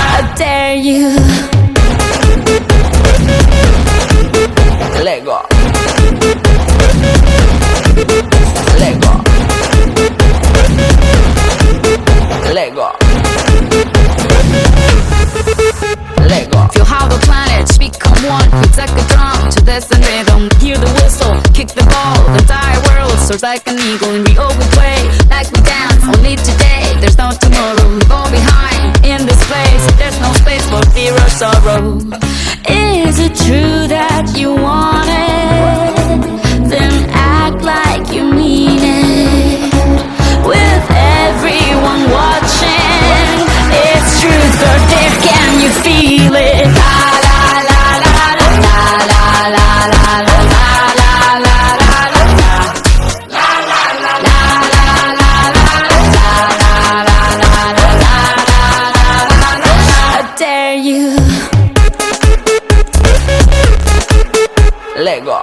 I dare you. Let go. Let go. Let go. Let go. Feel how the planets become one. It's like a drum to this and rhythm. Hear the whistle, kick the ball. The entire world soars like an eagle. And we all we play like we dance. Only today, there's no tomorrow. We fall behind in this place. There's no space for fear or sorrow. Is it true that you want it? Then act like you mean it. With everyone watching, it's truth or dare. Can you feel it? La la la la la la la la la la la I dare you. Let go.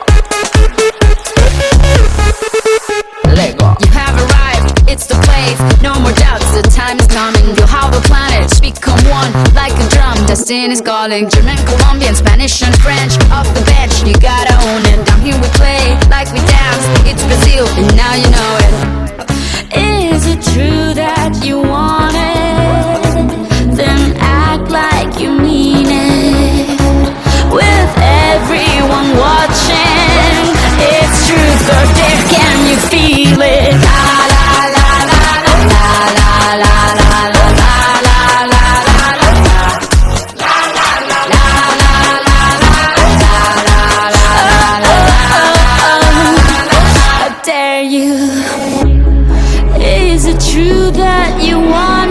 Let go. You have arrived, it's the place. No more doubts, the time is coming. Feel how the planets become one like a drum. Destiny's calling. German, Colombian, Spanish and French. Off the bench, you gotta own it. Down here we play like we dance. It's Brazil, and now you know it. Is it true that you want it? Then act like you mean it. With everyone watching, it's truth or dare. Can you feel it? La la la la la la la la la la I dare you. Is it true that you want